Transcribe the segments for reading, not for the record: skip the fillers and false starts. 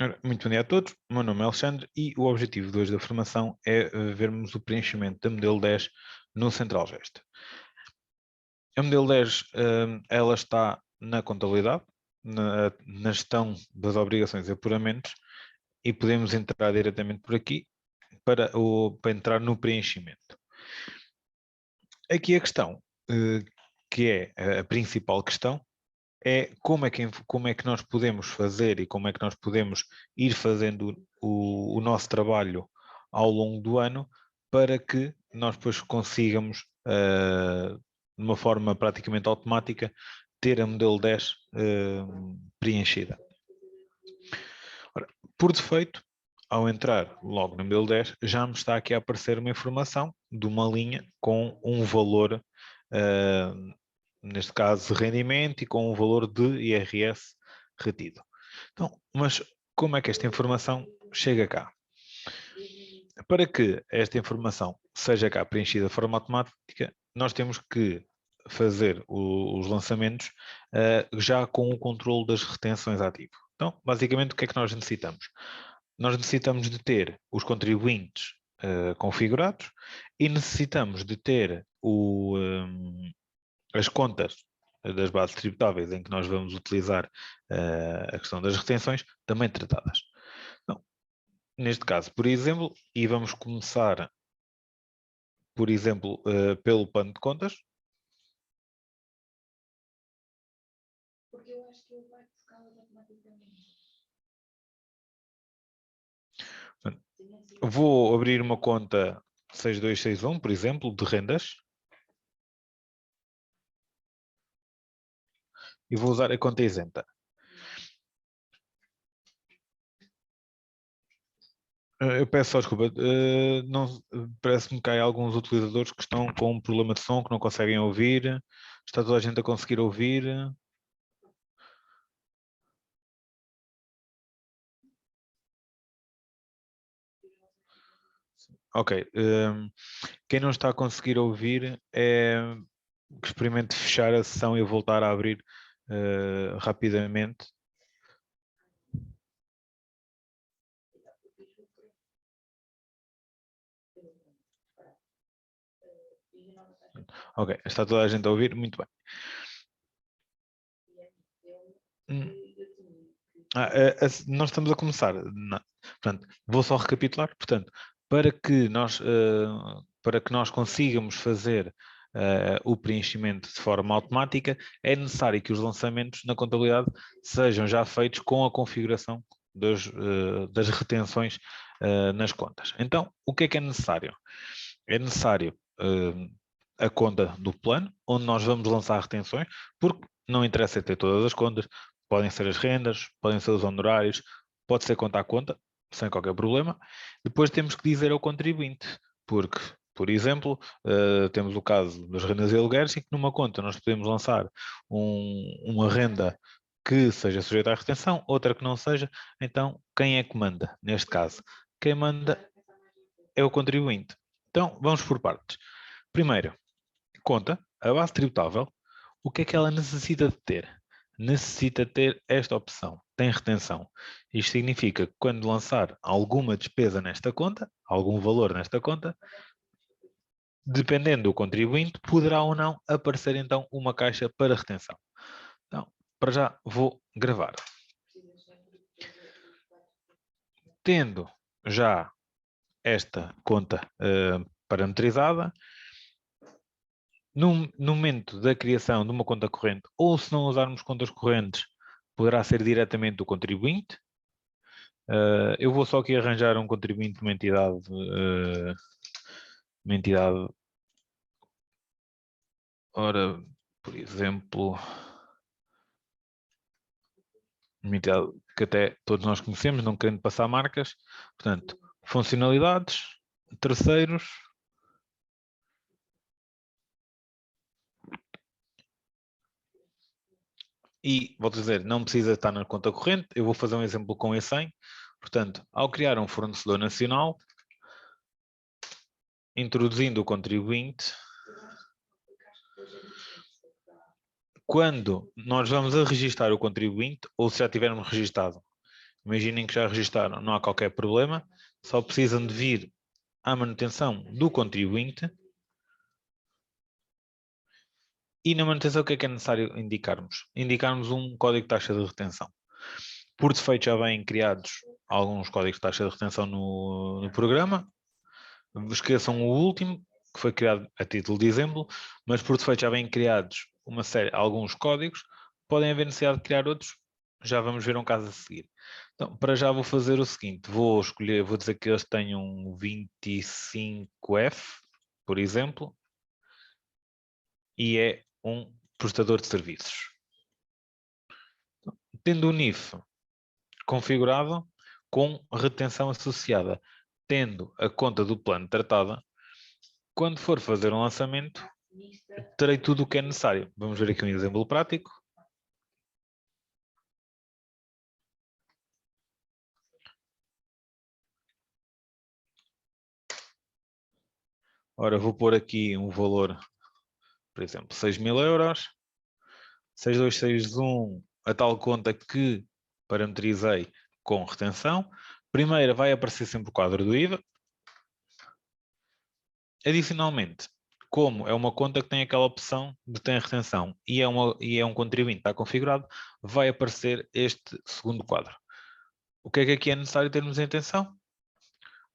Ora, muito bom dia a todos, o meu nome é Alexandre e o objetivo de hoje da formação é vermos o preenchimento da modelo 10 no Central Gest. A modelo 10 ela está na contabilidade, na gestão das obrigações e apuramentos, e podemos entrar diretamente por aqui para entrar no preenchimento. Aqui a questão, que é a principal questão, é como é que nós podemos fazer e como é que nós podemos ir fazendo o nosso trabalho ao longo do ano para que nós depois consigamos, de uma forma praticamente automática, ter a modelo 10 preenchida. Ora, por defeito, ao entrar logo no modelo 10, já me está aqui a aparecer uma informação de uma linha com um valor, neste caso rendimento, e com um valor de IRS retido. Então, mas como é que esta informação chega cá? Para que esta informação seja cá preenchida de forma automática, nós temos que fazer os lançamentos já com o controle das retenções ativo. Então, basicamente, o que é que nós necessitamos? Nós necessitamos de ter os contribuintes configurados e necessitamos de ter as contas das bases tributáveis em que nós vamos utilizar a questão das retenções também tratadas. Então, neste caso, por exemplo, e vamos começar, por exemplo, pelo plano de contas. Porque eu acho que ele vai buscá-las automaticamente. Vou abrir uma conta 6261, por exemplo, de rendas. E vou usar a conta isenta. Eu peço só desculpa, parece-me que há alguns utilizadores que estão com um problema de som, que não conseguem ouvir. Está toda a gente a conseguir ouvir? Ok. Quem não está a conseguir ouvir é que experimente fechar a sessão e voltar a abrir rapidamente. Ok, está toda a gente a ouvir? Muito bem. Nós estamos a começar. Portanto, vou só recapitular. Portanto, para que nós consigamos fazer o preenchimento de forma automática, é necessário que os lançamentos na contabilidade sejam já feitos com a configuração das retenções nas contas. Então, o que é necessário? É necessário a conta do plano, onde nós vamos lançar retenções, porque não interessa ter todas as contas, podem ser as rendas, podem ser os honorários, pode ser conta a conta, sem qualquer problema. Depois temos que dizer ao contribuinte, porque, por exemplo, temos o caso das rendas e alugueres, em que numa conta nós podemos lançar uma renda que seja sujeita à retenção, outra que não seja. Então, quem é que manda, neste caso? Quem manda é o contribuinte. Então, vamos por partes. Primeiro, conta, a base tributável, o que é que ela necessita de ter? Necessita ter esta opção, tem retenção. Isto significa que quando lançar alguma despesa nesta conta, algum valor nesta conta, dependendo do contribuinte, poderá ou não aparecer então uma caixa para retenção. Então, para já vou gravar. Tendo já esta conta parametrizada, no momento da criação de uma conta corrente, ou se não usarmos contas correntes, poderá ser diretamente do contribuinte. Eu vou só aqui arranjar um contribuinte de uma entidade, ora, por exemplo, uma entidade que até todos nós conhecemos, não querendo passar marcas. Portanto, funcionalidades, terceiros. E, vou dizer, não precisa estar na conta corrente. Eu vou fazer um exemplo com E100. Portanto, ao criar um fornecedor nacional, introduzindo o contribuinte, quando nós vamos a registar o contribuinte, ou se já tivermos registado, Imaginem que já registaram, não há qualquer problema, só precisam de vir à manutenção do contribuinte. E na manutenção o que é necessário indicarmos? Indicarmos um código de taxa de retenção. Por defeito já vêm criados alguns códigos de taxa de retenção no programa. Esqueçam o último, que foi criado a título de exemplo, mas por defeito já vêm criados alguns códigos. Podem haver necessidade de criar outros, já vamos ver um caso a seguir. Então, para já vou fazer o seguinte, vou dizer que eles tenham um 25F, por exemplo, e é um prestador de serviços. Tendo o NIF configurado com retenção associada, tendo a conta do plano tratada, quando for fazer um lançamento, terei tudo o que é necessário. Vamos ver aqui um exemplo prático. Ora, vou pôr aqui um valor, por exemplo, 6.000 euros. 6261, a tal conta que parametrizei com retenção. Primeiro vai aparecer sempre o quadro do IVA. Adicionalmente, como é uma conta que tem aquela opção de ter retenção e é um contribuinte, está configurado, vai aparecer este segundo quadro. O que é aqui é necessário termos em atenção?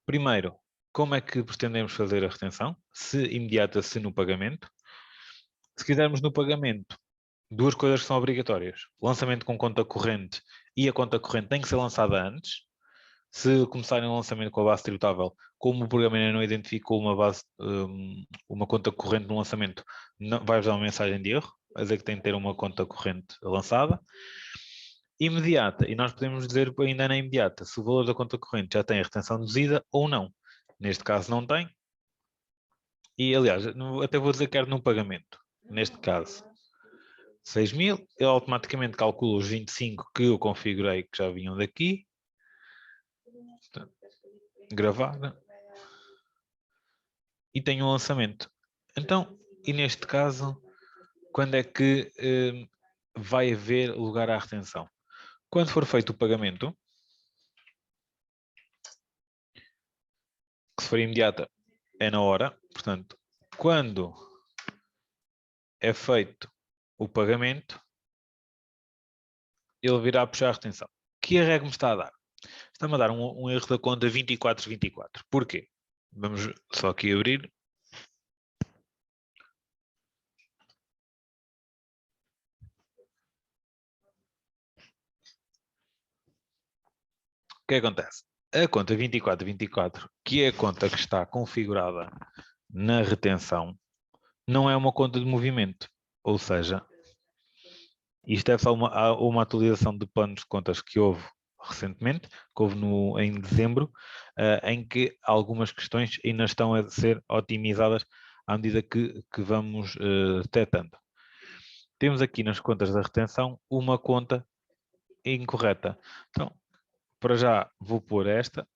Primeiro, como é que pretendemos fazer a retenção? Se imediata, se no pagamento. Se quisermos no pagamento, duas coisas que são obrigatórias. O lançamento com conta corrente e a conta corrente tem que ser lançada antes. Se começarem o lançamento com a base tributável, como o programa ainda não identificou uma conta corrente no lançamento, vai-vos dar uma mensagem de erro, a dizer que tem que ter uma conta corrente lançada. Imediata, e nós podemos dizer ainda na imediata, se o valor da conta corrente já tem a retenção deduzida ou não. Neste caso não tem. E aliás, até vou dizer que era no pagamento. Neste caso, 6.000, ele automaticamente calcula os 25 que eu configurei, que já vinham daqui. Gravar. E tenho um lançamento. Então, e neste caso, quando é que vai haver lugar à retenção? Quando for feito o pagamento, que se for imediata, é na hora. Portanto, quando é feito o pagamento, ele virá a puxar a retenção. Que erro é que me está a dar? Está-me a dar um erro da conta 2424. Porquê? Vamos só aqui abrir. O que acontece? A conta 2424, que é a conta que está configurada na retenção, não é uma conta de movimento. Ou seja, isto é só uma atualização de planos de contas que houve recentemente, que houve em dezembro, em que algumas questões ainda estão a ser otimizadas à medida que vamos detectando. Temos aqui nas contas da retenção uma conta incorreta. Então, para já vou pôr esta.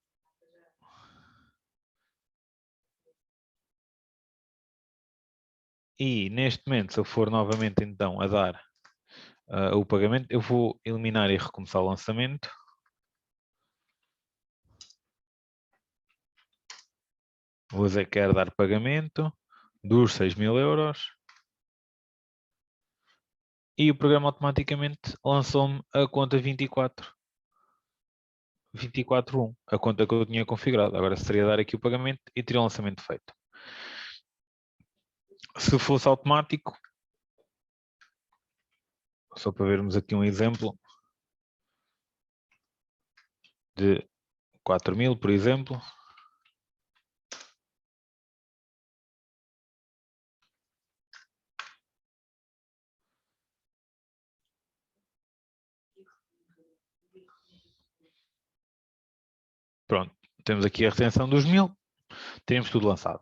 E neste momento, se eu for novamente então a dar o pagamento, eu vou eliminar e recomeçar o lançamento. Vou dizer que quero dar pagamento dos 6.000 euros. E o programa automaticamente lançou-me a conta 241, a conta que eu tinha configurado. Agora seria dar aqui o pagamento e teria o lançamento feito. Se fosse automático, só para vermos aqui um exemplo de 4.000, por exemplo. Pronto, temos aqui a retenção dos 1.000, teremos tudo lançado.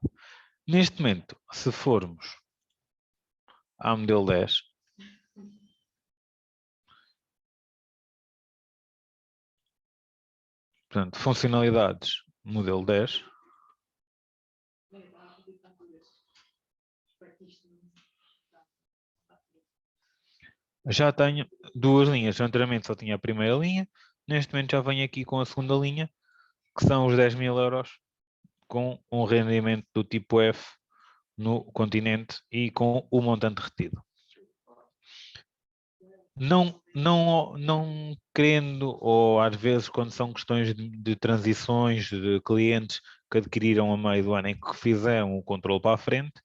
Neste momento, se formos à modelo 10, portanto, funcionalidades modelo 10, já tenho duas linhas. Anteriormente só tinha a primeira linha, neste momento já vem aqui com a segunda linha, que são os 10.000 euros, com um rendimento do tipo F no continente e com o montante retido. Não querendo, ou às vezes quando são questões de transições de clientes que adquiriram a meio do ano em que fizeram o controle para a frente,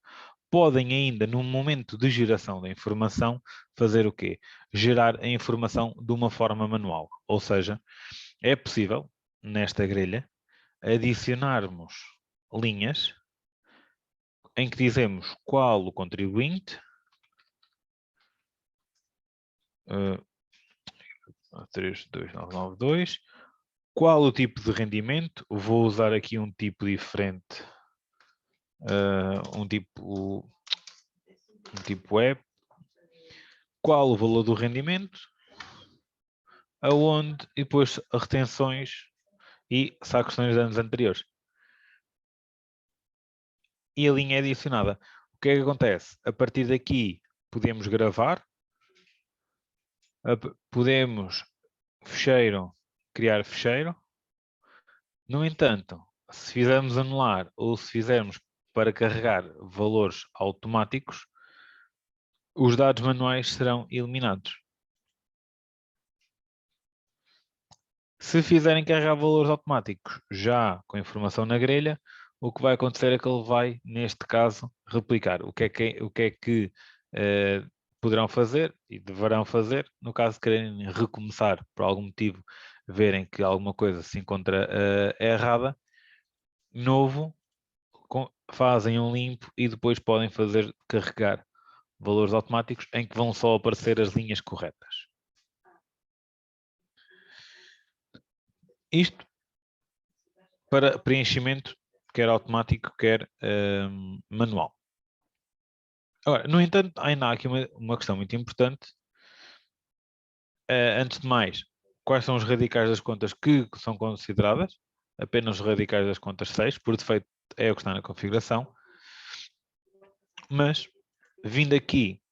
podem ainda, no momento de geração da informação, fazer o quê? Gerar a informação de uma forma manual. Ou seja, é possível, nesta grelha, adicionarmos linhas em que dizemos qual o contribuinte, 32992, qual o tipo de rendimento, vou usar aqui um tipo diferente, um tipo web, qual o valor do rendimento, aonde, e depois retenções e se há questões de anos anteriores. E a linha é adicionada. O que é que acontece? A partir daqui podemos gravar, podemos criar fecheiro. No entanto, se fizermos anular ou se fizermos para carregar valores automáticos, os dados manuais serão eliminados. Se fizerem carregar valores automáticos já com informação na grelha, o que vai acontecer é que ele vai, neste caso, replicar. O que é que poderão fazer e deverão fazer, no caso de quererem recomeçar por algum motivo, verem que alguma coisa se encontra errada, novo, fazem um limpo e depois podem fazer carregar valores automáticos em que vão só aparecer as linhas corretas. Isto para preenchimento, quer automático, quer manual. Agora, no entanto, ainda há aqui uma questão muito importante. Antes de mais, quais são os radicais das contas que são consideradas? Apenas os radicais das contas 6, por defeito é o que está na configuração. Mas, vindo aqui,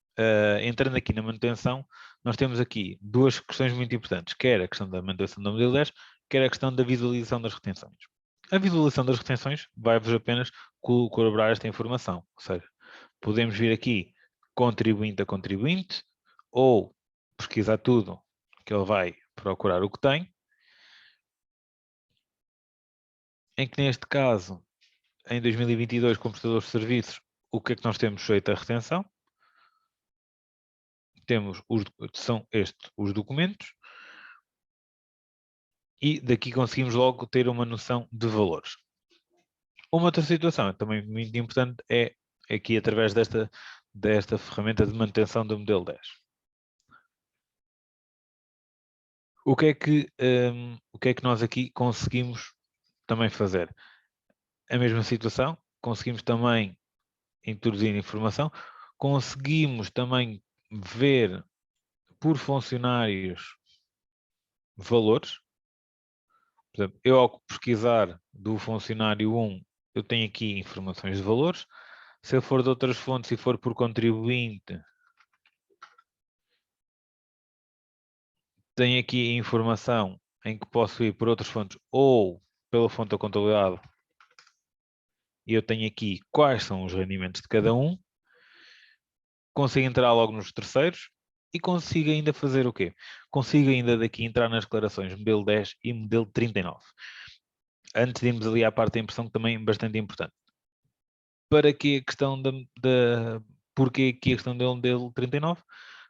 entrando aqui na manutenção, nós temos aqui duas questões muito importantes, quer a questão da manutenção do modelo 10, quer a questão da visualização das retenções. A visualização das retenções vai-vos apenas colaborar esta informação, ou seja, podemos vir aqui contribuinte a contribuinte, ou pesquisar tudo, que ele vai procurar o que tem, em que neste caso, em 2022, como prestadores de serviços, o que é que nós temos feito a retenção? São estes os documentos, e daqui conseguimos logo ter uma noção de valores. Uma outra situação também muito importante é aqui através desta ferramenta de manutenção do modelo 10. O que é que nós aqui conseguimos também fazer? A mesma situação, conseguimos também introduzir informação, conseguimos também ver por funcionários valores. Por exemplo, eu ao pesquisar do funcionário 1, eu tenho aqui informações de valores. Se eu for de outras fontes e for por contribuinte, tenho aqui informação em que posso ir por outras fontes ou pela fonte da contabilidade. E eu tenho aqui quais são os rendimentos de cada um. Consigo entrar logo nos terceiros e consigo ainda fazer o quê? Consigo ainda daqui entrar nas declarações modelo 10 e modelo 39. Antes de irmos ali à parte da impressão, que também é bastante importante. Para que a questão porquê aqui a questão do modelo 39?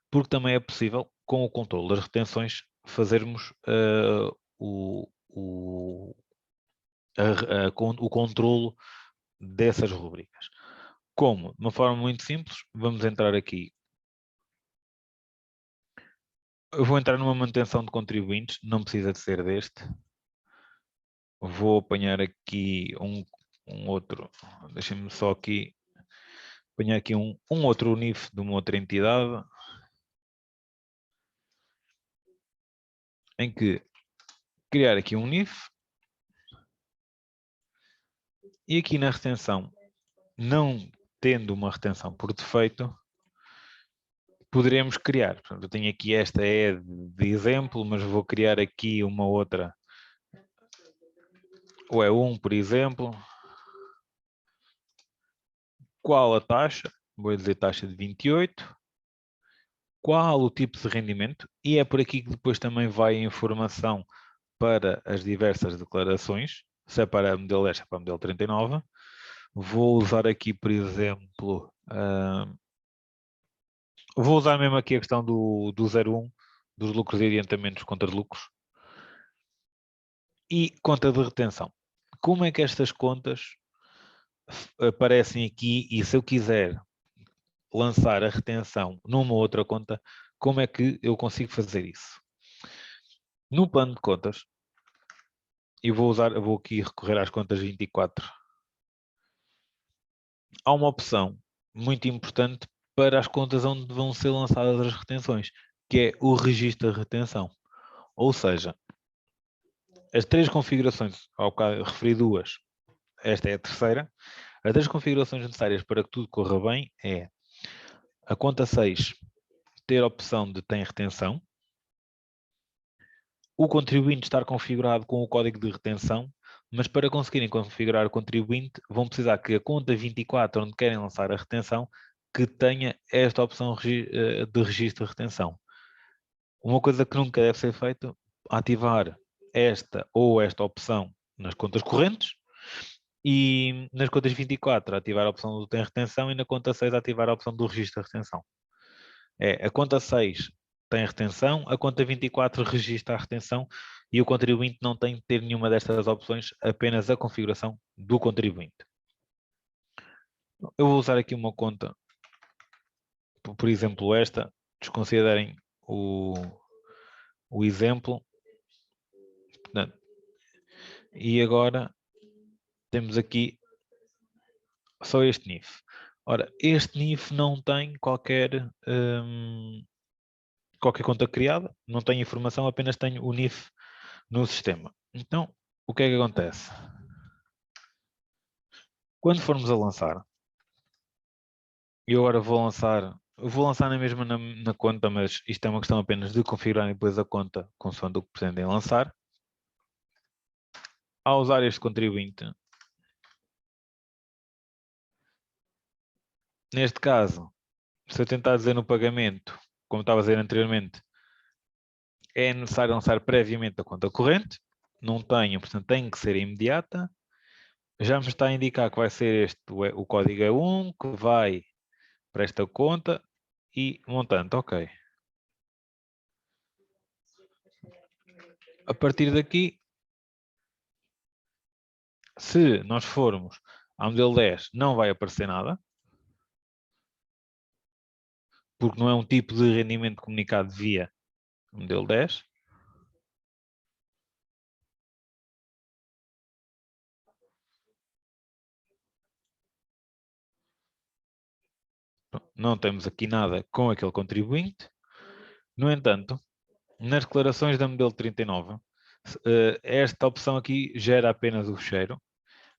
Porque também é possível, com o controle das retenções, fazermos o controlo dessas rubricas. Como? De uma forma muito simples, vamos entrar aqui. Eu vou entrar numa manutenção de contribuintes, não precisa de ser deste. Vou apanhar aqui um outro, deixem-me só aqui, apanhar aqui um outro UNIF de uma outra entidade, em que criar aqui um UNIF, e aqui na retenção, não tendo uma retenção por defeito, poderemos criar. Portanto, eu tenho aqui esta de exemplo, mas vou criar aqui uma outra, o E1, por exemplo. Qual a taxa? Vou dizer taxa de 28. Qual o tipo de rendimento? E é por aqui que depois também vai a informação para as diversas declarações, se é para modelo 10, se é para modelo 39. Vou usar aqui, por exemplo, vou usar mesmo aqui a questão do 01, dos lucros e adiantamentos contra lucros. E conta de retenção. Como é que estas contas aparecem aqui e se eu quiser lançar a retenção numa outra conta, como é que eu consigo fazer isso? No plano de contas, eu vou aqui recorrer às contas 24. Há uma opção muito importante para as contas onde vão ser lançadas as retenções, que é o registro de retenção. Ou seja, as três configurações, ao bocado referi duas, esta é a terceira, as três configurações necessárias para que tudo corra bem é a conta 6 ter a opção de tem retenção, o contribuinte estar configurado com o código de retenção, mas para conseguirem configurar o contribuinte vão precisar que a conta 24 onde querem lançar a retenção que tenha esta opção de registro de retenção. Uma coisa que nunca deve ser feita, ativar esta ou esta opção nas contas correntes e nas contas 24 ativar a opção do tem retenção e na conta 6 ativar a opção do registro de retenção. A conta 6 tem retenção, a conta 24 registra a retenção e o contribuinte não tem que ter nenhuma destas opções, apenas a configuração do contribuinte. Eu vou usar aqui uma conta, por exemplo esta, desconsiderem o exemplo. E agora temos aqui só este NIF. Ora, este NIF não tem qualquer conta criada, não tem informação, apenas tem o NIF no sistema. Então, o que é que acontece? Quando formos a lançar, eu agora vou lançar na mesma na conta, mas isto é uma questão apenas de configurar depois a conta consoante o que pretendem lançar. Ao usar este contribuinte, neste caso, se eu tentar dizer no pagamento, como estava a dizer anteriormente, é necessário lançar previamente a conta corrente, não tenho, portanto tem que ser imediata. Já me está a indicar que vai ser este, o código é 1, que vai para esta conta e montante, ok. A partir daqui, se nós formos ao modelo 10, não vai aparecer nada, porque não é um tipo de rendimento comunicado via modelo 10. Não temos aqui nada com aquele contribuinte. No entanto, nas declarações da modelo 39, esta opção aqui gera apenas o fecheiro,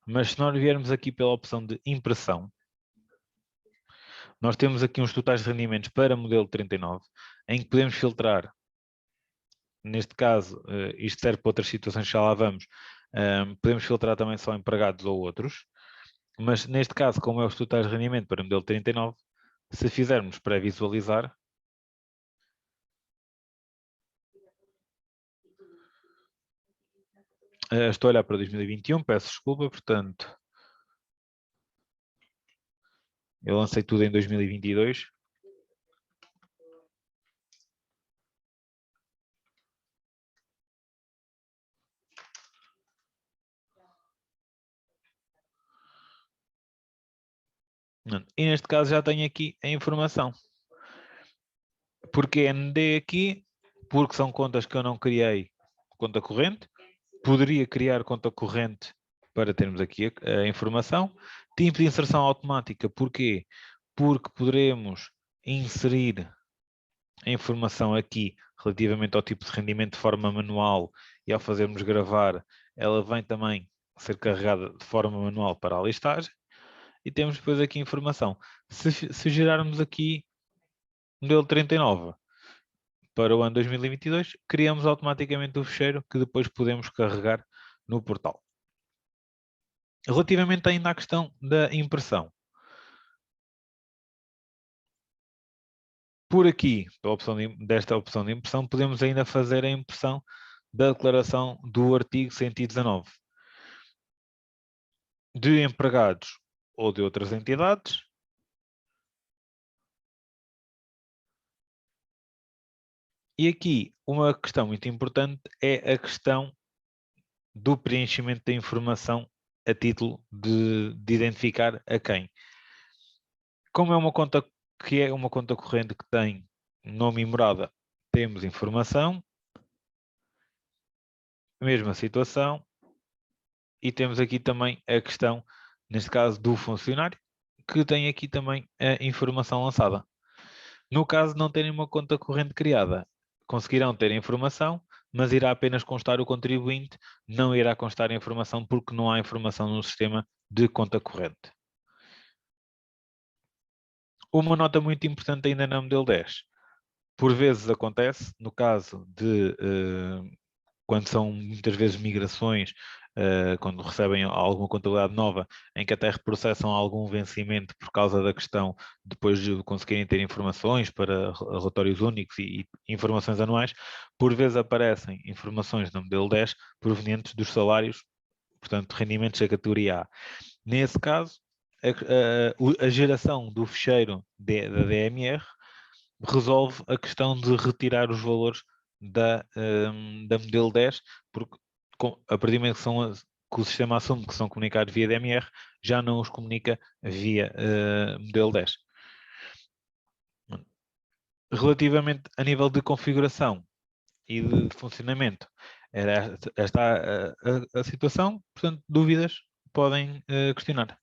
mas se nós viermos aqui pela opção de impressão, nós temos aqui uns totais de rendimentos para modelo 39, em que podemos filtrar, neste caso, isto serve para outras situações que já lá vamos, podemos filtrar também só empregados ou outros, mas neste caso, como é os totais de rendimento para modelo 39, se fizermos pré-visualizar, estou a olhar para 2021, peço desculpa, portanto, eu lancei tudo em 2022. E neste caso já tenho aqui a informação. Porque ND aqui, porque são contas que eu não criei conta corrente, poderia criar conta corrente para termos aqui a informação. Tipo de inserção automática, porquê? Porque poderemos inserir a informação aqui relativamente ao tipo de rendimento de forma manual e ao fazermos gravar, ela vem também ser carregada de forma manual para a listagem. E temos depois aqui informação. Se gerarmos aqui modelo 39 para o ano 2022, criamos automaticamente o ficheiro que depois podemos carregar no portal. Relativamente ainda à questão da impressão. Por aqui, desta opção de impressão, podemos ainda fazer a impressão da declaração do artigo 119 de empregados ou de outras entidades, e aqui uma questão muito importante é a questão do preenchimento da informação a título de identificar a quem. Como é uma conta que é uma conta corrente que tem nome e morada, temos informação, mesma situação, e temos aqui também a questão, neste caso, do funcionário, que tem aqui também a informação lançada. No caso de não terem uma conta corrente criada, conseguirão ter a informação, mas irá apenas constar o contribuinte, não irá constar a informação porque não há informação no sistema de conta corrente. Uma nota muito importante ainda na modelo 10. Por vezes acontece, no caso de quando são muitas vezes migrações, quando recebem alguma contabilidade nova, em que até reprocessam algum vencimento por causa da questão, depois de conseguirem ter informações para relatórios únicos e informações anuais, por vezes aparecem informações no modelo 10 provenientes dos salários, portanto, rendimentos da categoria A. Nesse caso, a geração do ficheiro da DMR resolve a questão de retirar os valores da modelo 10, porque a partir do momento que o sistema assume que são comunicados via DMR, já não os comunica via modelo 10. Relativamente a nível de configuração e de funcionamento, era esta a situação, portanto, dúvidas podem questionar.